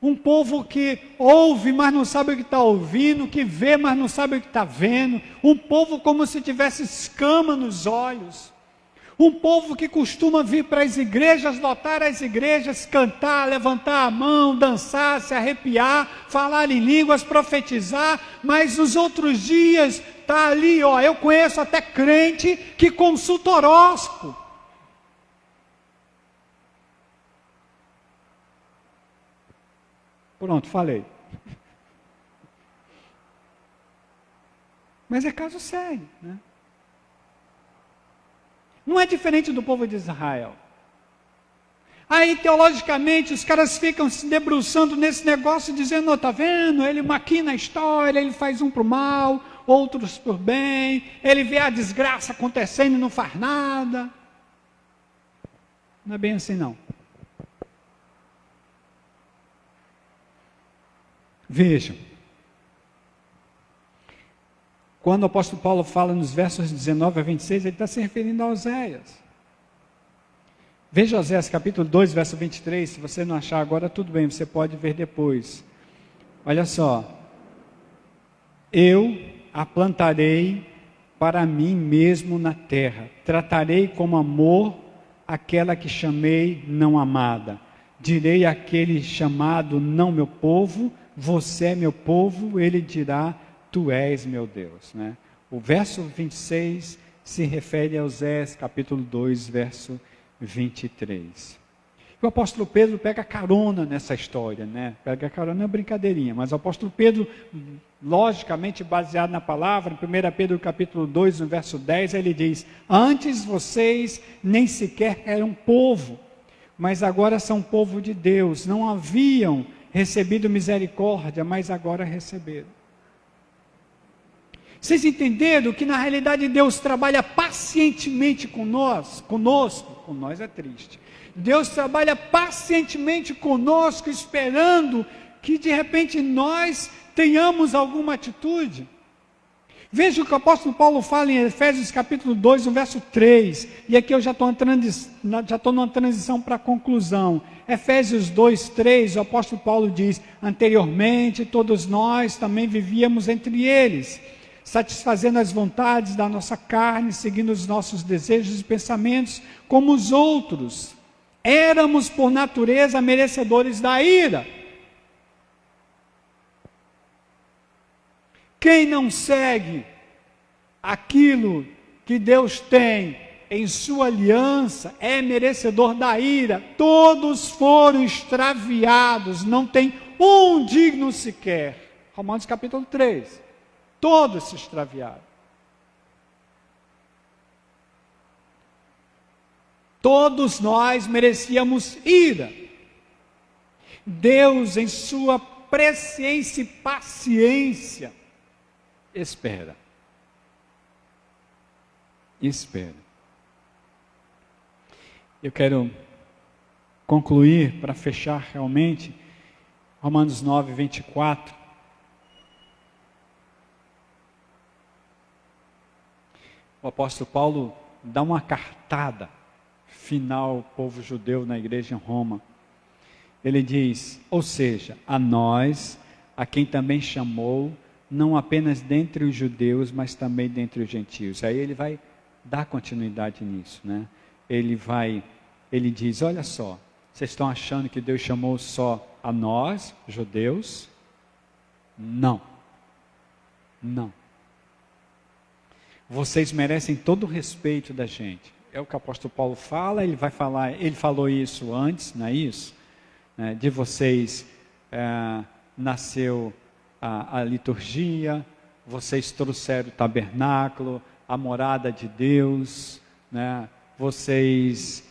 Um povo que ouve, mas não sabe o que está ouvindo, que vê, mas não sabe o que está vendo. Um povo como se tivesse escama nos olhos. Um povo que costuma vir para as igrejas, lotar as igrejas, cantar, levantar a mão, dançar, se arrepiar, falar em línguas, profetizar, mas nos outros dias está ali, ó, eu conheço até crente que consulta horóscopo. Pronto, falei. Mas é caso sério, né? Não é diferente do povo de Israel. Aí, teologicamente, os caras ficam se debruçando nesse negócio, dizendo, oh, tá vendo? Ele maquina a história, ele faz um para o mal, outros para o bem, ele vê a desgraça acontecendo e não faz nada. Não é bem assim, não. Vejam, quando o apóstolo Paulo fala nos versos 19 a 26, ele está se referindo a Oséias. Veja Oséias capítulo 2, verso 23, se você não achar agora, tudo bem, você pode ver depois. Olha só, eu a plantarei para mim mesmo na terra, tratarei como amor aquela que chamei não amada, direi àquele chamado não meu povo, você é meu povo, ele dirá, tu és meu Deus. Né? O verso 26 se refere a Oséias capítulo 2, verso 23. O apóstolo Pedro pega carona nessa história, né? Pega carona, não é brincadeirinha, mas o apóstolo Pedro, logicamente baseado na palavra, em 1 Pedro capítulo 2, no verso 10, ele diz, antes vocês nem sequer eram povo, mas agora são povo de Deus, não haviam recebido misericórdia, mas agora receberam. Vocês entenderam que na realidade Deus trabalha pacientemente conosco, com nós é triste. Deus trabalha pacientemente conosco, esperando que de repente nós tenhamos alguma atitude. Veja o que o apóstolo Paulo fala em Efésios capítulo 2, no verso 3, e aqui eu já estou numa transição para a conclusão. Efésios 2, 3, o apóstolo Paulo diz, anteriormente todos nós também vivíamos entre eles, satisfazendo as vontades da nossa carne, seguindo os nossos desejos e pensamentos, como os outros. Éramos por natureza merecedores da ira. Quem não segue aquilo que Deus tem em sua aliança é merecedor da ira. Todos foram extraviados, não tem um digno sequer. Romanos capítulo 3. Todos se extraviaram. Todos nós merecíamos ira. Deus, em sua presciência e paciência, espera. Espera. Eu quero concluir, para fechar realmente, Romanos 9, 24. O apóstolo Paulo dá uma cartada final ao povo judeu na igreja em Roma. Ele diz, ou seja, a nós, a quem também chamou, não apenas dentre os judeus, mas também dentre os gentios. Aí ele vai dar continuidade nisso, né? Ele diz, olha só, vocês estão achando que Deus chamou só a nós, judeus? Não. Não. Vocês merecem todo o respeito da gente. É o que o apóstolo Paulo fala, ele falou isso antes, não é isso? De vocês nasceu a liturgia, vocês trouxeram o tabernáculo, a morada de Deus, né? Vocês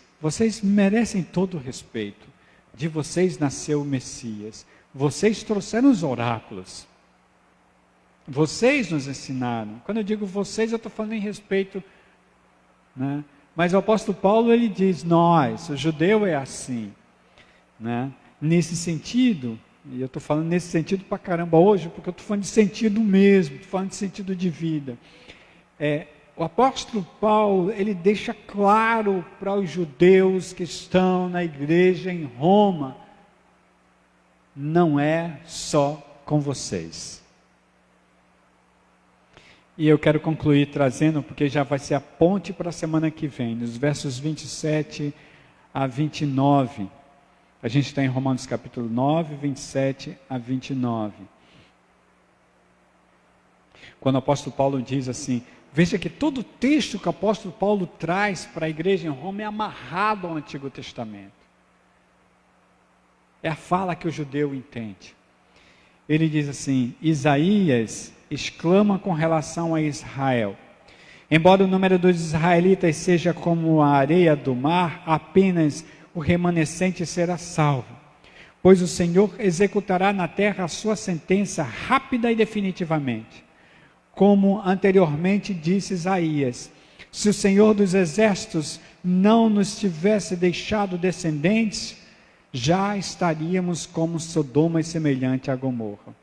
merecem todo o respeito. De vocês nasceu o Messias. Vocês trouxeram os oráculos. Vocês nos ensinaram. Quando eu digo vocês, eu estou falando em respeito, né? Mas o apóstolo Paulo, ele diz, nós, o judeu é assim, né? Nesse sentido, e eu estou falando nesse sentido pra caramba hoje, porque eu estou falando de sentido mesmo, estou falando de sentido de vida. O apóstolo Paulo, ele deixa claro para os judeus que estão na igreja em Roma, não é só com vocês. E eu quero concluir trazendo, porque já vai ser a ponte para a semana que vem, nos versos 27 a 29. A gente está em Romanos capítulo 9, 27 a 29. Quando o apóstolo Paulo diz assim, veja que todo o texto que o apóstolo Paulo traz para a igreja em Roma é amarrado ao Antigo Testamento. É a fala que o judeu entende. Ele diz assim, Isaías exclama com relação a Israel. Embora o número dos israelitas seja como a areia do mar, apenas o remanescente será salvo. Pois o Senhor executará na terra a sua sentença rápida e definitivamente. Como anteriormente disse Isaías, se o Senhor dos exércitos não nos tivesse deixado descendentes, já estaríamos como Sodoma e semelhante a Gomorra.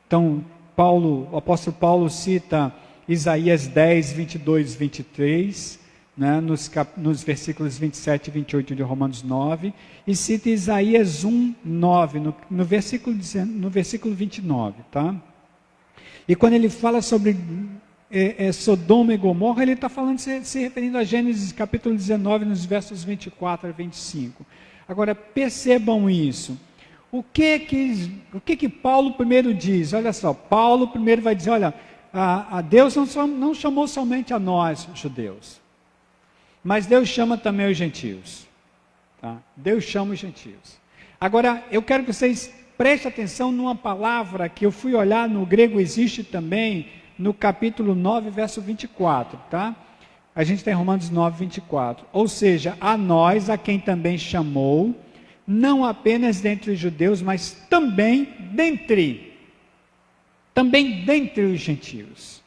Então, o apóstolo Paulo cita Isaías 10, 22 e 23, né, nos versículos 27 e 28 de Romanos 9, e cita Isaías 1, 9, no versículo 29, tá? E quando ele fala sobre Sodoma e Gomorra, ele está falando, se referindo a Gênesis capítulo 19, nos versos 24 a 25. Agora, percebam isso. O que Paulo primeiro diz? Olha só, Paulo primeiro vai dizer, olha, a Deus não chamou somente a nós, judeus, mas Deus chama também os gentios. Tá? Deus chama os gentios. Agora, eu quero que vocês prestem atenção numa palavra que eu fui olhar no grego, existe também, no capítulo 9, verso 24, tá? A gente está em Romanos 9, 24. Ou seja, a nós, a quem também chamou, não apenas dentre os judeus, mas também dentre os gentios.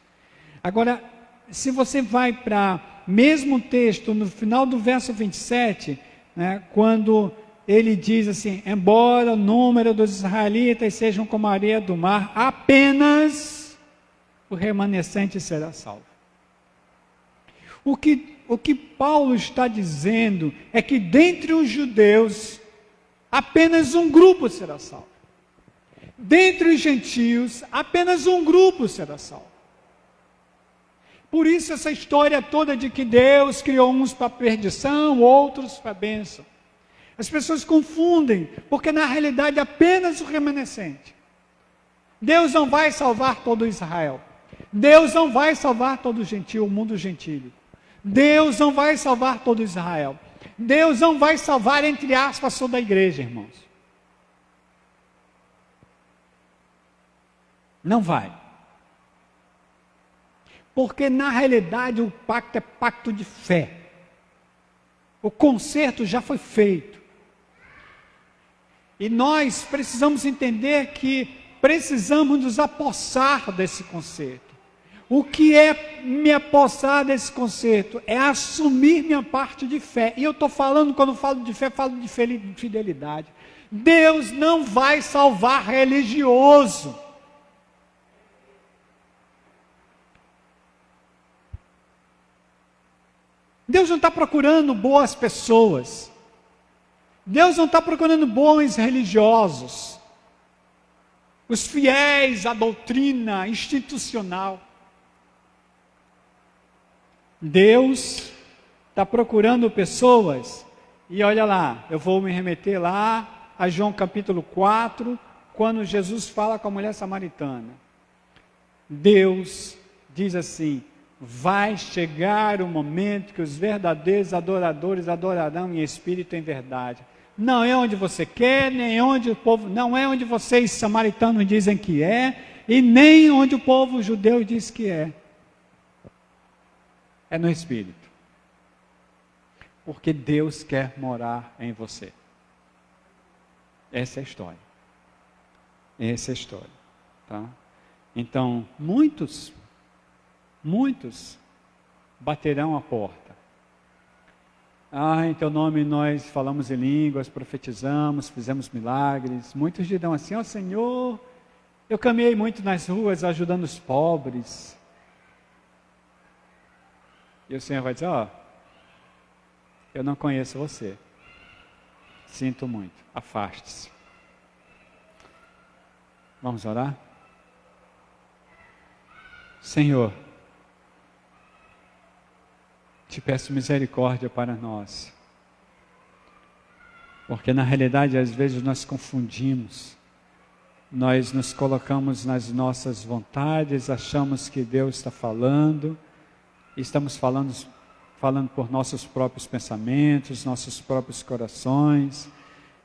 Agora, se você vai para mesmo texto, no final do verso 27, né, quando ele diz assim, embora o número dos israelitas sejam como a areia do mar, apenas o remanescente será salvo. O que Paulo está dizendo é que dentre os judeus, apenas um grupo será salvo. Dentre os gentios, apenas um grupo será salvo. Por isso essa história toda de que Deus criou uns para perdição, outros para bênção. As pessoas confundem, porque na realidade apenas o remanescente. Deus não vai salvar todo Israel. Deus não vai salvar todo o gentil, o mundo gentílico. Deus não vai salvar todo Israel. Deus não vai salvar, entre aspas, toda a igreja, irmãos. Não vai. Porque na realidade o pacto é pacto de fé. O conserto já foi feito. E nós precisamos entender que precisamos nos apossar desse conserto. O que é me apossar desse conserto? É assumir minha parte de fé. E eu estou falando, quando falo de fé, falo de fidelidade. Deus não vai salvar religioso. Deus não está procurando boas pessoas. Deus não está procurando bons religiosos. Os fiéis à doutrina institucional. Deus está procurando pessoas, e olha lá, eu vou me remeter lá a João capítulo 4, quando Jesus fala com a mulher samaritana. Deus diz assim: vai chegar o momento que os verdadeiros adoradores adorarão em espírito e em verdade. Não é onde você quer, nem onde o povo, não é onde vocês samaritanos dizem que é, e nem onde o povo judeu diz que é. É no Espírito. Porque Deus quer morar em você. Essa é a história. Essa é a história. Tá? Então, muitos baterão a porta. Em teu nome nós falamos em línguas, profetizamos, fizemos milagres. Muitos dirão assim: ó Senhor, eu caminhei muito nas ruas ajudando os pobres. E o Senhor vai dizer: eu não conheço você. Sinto muito, afaste-se. Vamos orar? Senhor, te peço misericórdia para nós. Porque na realidade às vezes nós confundimos. Nós nos colocamos nas nossas vontades, achamos que Deus está falando. Estamos falando por nossos próprios pensamentos, nossos próprios corações.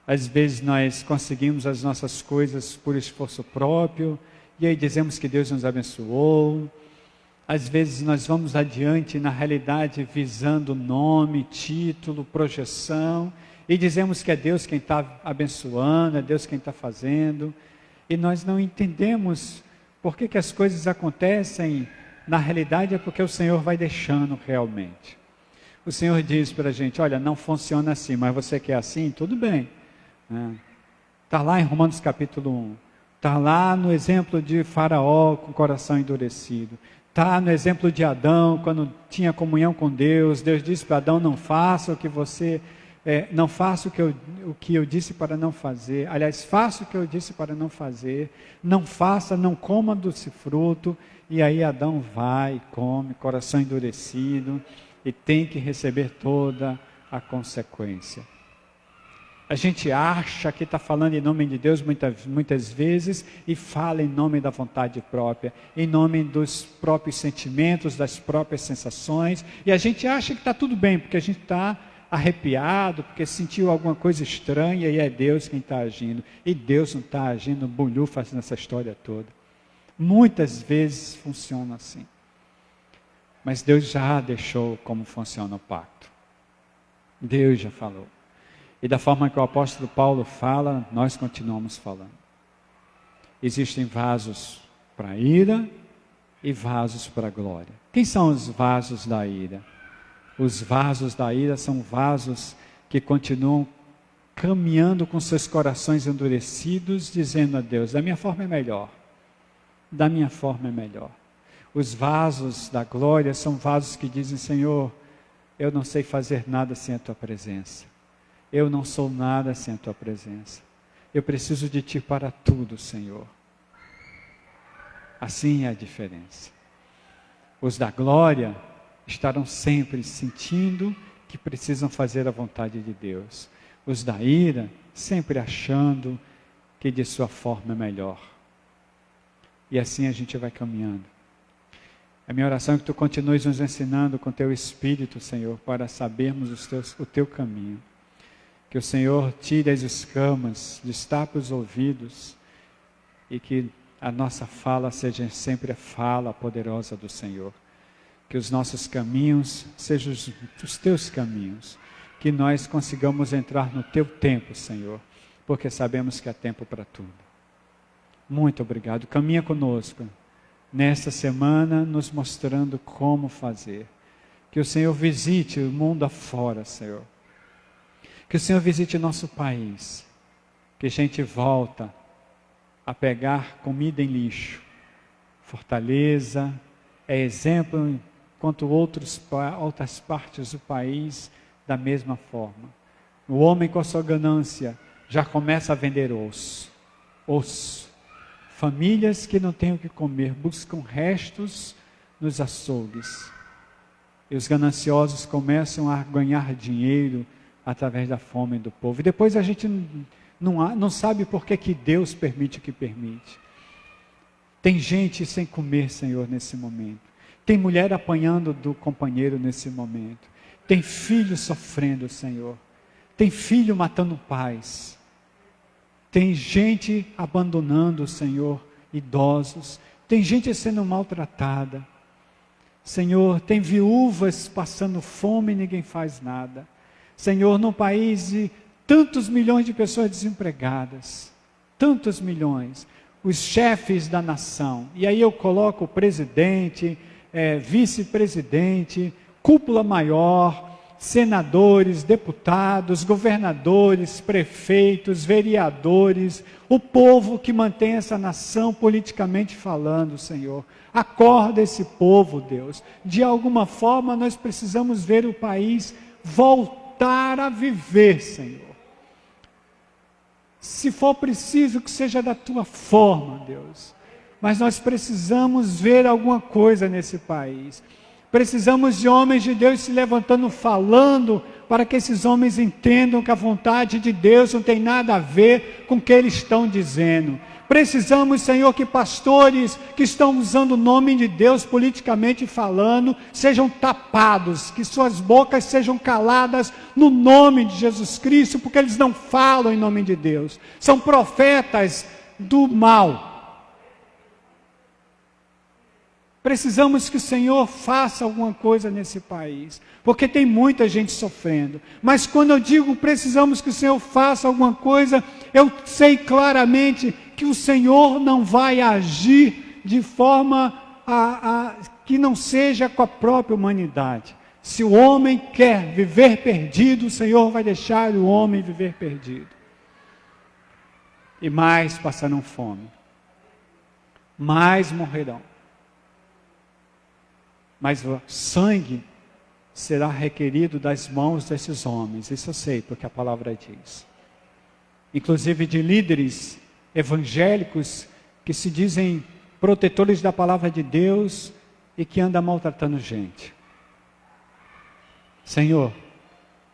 Às vezes nós conseguimos as nossas coisas por esforço próprio, e aí dizemos que Deus nos abençoou. Às vezes nós vamos adiante, na realidade, visando nome, título, projeção, e dizemos que é Deus quem está abençoando, é Deus quem está fazendo, e nós não entendemos por que as coisas acontecem. Na realidade é porque o Senhor vai deixando realmente. O Senhor diz para a gente: olha, não funciona assim, mas você quer assim? Tudo bem. Está lá em Romanos capítulo 1. Está lá no exemplo de Faraó com o coração endurecido. Está no exemplo de Adão, quando tinha comunhão com Deus. Deus disse para Adão: não faça o que você... não faça o que eu disse para não fazer. Aliás, faça o que eu disse para não fazer. Não faça, não coma desse fruto. E aí Adão vai, come, coração endurecido, e tem que receber toda a consequência. A gente acha que está falando em nome de Deus muitas vezes, e fala em nome da vontade própria, em nome dos próprios sentimentos, das próprias sensações, e a gente acha que está tudo bem, porque a gente está arrepiado, porque sentiu alguma coisa estranha, e é Deus quem está agindo. E Deus não está agindo bulhufas nessa história toda. Muitas vezes funciona assim. Mas Deus já deixou como funciona o pacto. Deus já falou. E da forma que o apóstolo Paulo fala, nós continuamos falando. Existem vasos para ira e vasos para glória. Quem são os vasos da ira? Os vasos da ira são vasos que continuam caminhando com seus corações endurecidos, dizendo a Deus: da minha forma é melhor. Da minha forma é melhor. Os vasos da glória são vasos que dizem: Senhor, eu não sei fazer nada sem a Tua presença. Eu não sou nada sem a Tua presença. Eu preciso de Ti para tudo, Senhor. Assim é a diferença. Os da glória estarão sempre sentindo que precisam fazer a vontade de Deus. Os da ira, sempre achando que de sua forma é melhor. E assim a gente vai caminhando. A minha oração é que Tu continues nos ensinando com Teu Espírito, Senhor, para sabermos o Teu caminho. Que o Senhor tire as escamas, destape os ouvidos e que a nossa fala seja sempre a fala poderosa do Senhor. Que os nossos caminhos sejam os Teus caminhos. Que nós consigamos entrar no Teu tempo, Senhor, porque sabemos que há tempo para tudo. Muito obrigado. Caminha conosco nesta semana, nos mostrando como fazer. Que o Senhor visite o mundo afora, Senhor. Que o Senhor visite nosso país. Que a gente volta a pegar comida em lixo. Fortaleza é exemplo enquanto outras partes do país da mesma forma. O homem com a sua ganância já começa a vender osso. Famílias que não têm o que comer buscam restos nos açougues. E os gananciosos começam a ganhar dinheiro através da fome do povo. E depois a gente não sabe por que Deus permite o que permite. Tem gente sem comer, Senhor, nesse momento. Tem mulher apanhando do companheiro nesse momento. Tem filho sofrendo, Senhor. Tem filho matando pais. Tem gente abandonando, Senhor, idosos. Tem gente sendo maltratada. Senhor, tem viúvas passando fome e ninguém faz nada. Senhor, num país de tantos milhões de pessoas desempregadas. Tantos milhões. Os chefes da nação. E aí eu coloco o presidente, vice-presidente, cúpula maior, senadores, deputados, governadores, prefeitos, vereadores, o povo que mantém essa nação politicamente falando, Senhor. Acorda esse povo, Deus. De alguma forma nós precisamos ver o país voltar a viver, Senhor. Se for preciso que seja da Tua forma, Deus. Mas nós precisamos ver alguma coisa nesse país. Precisamos de homens de Deus se levantando, falando, para que esses homens entendam que a vontade de Deus não tem nada a ver com o que eles estão dizendo. Precisamos, Senhor, que pastores que estão usando o nome de Deus politicamente falando, sejam tapados, que suas bocas sejam caladas no nome de Jesus Cristo, porque eles não falam em nome de Deus. São profetas do mal. Precisamos que o Senhor faça alguma coisa nesse país, porque tem muita gente sofrendo. Mas quando eu digo precisamos que o Senhor faça alguma coisa, eu sei claramente que o Senhor não vai agir de forma que não seja com a própria humanidade. Se o homem quer viver perdido, o Senhor vai deixar o homem viver perdido. E mais passarão fome, mais morrerão. Mas o sangue será requerido das mãos desses homens. Isso eu sei, porque a palavra diz. Inclusive de líderes evangélicos que se dizem protetores da palavra de Deus e que andam maltratando gente. Senhor,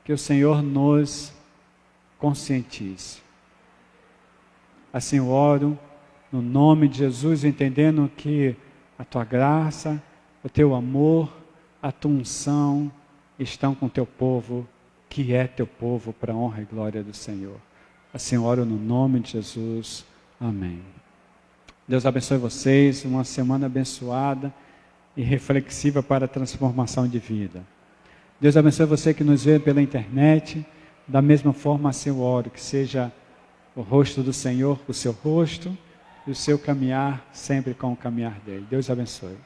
que o Senhor nos conscientize. Assim eu oro, no nome de Jesus, entendendo que a Tua graça, o Teu amor, a Tua unção estão com o Teu povo, que é Teu povo, para a honra e glória do Senhor. Assim eu oro no nome de Jesus. Amém. Deus abençoe vocês, uma semana abençoada e reflexiva para a transformação de vida. Deus abençoe você que nos vê pela internet, da mesma forma assim eu oro, que seja o rosto do Senhor, o seu rosto, e o seu caminhar sempre com o caminhar dele. Deus abençoe.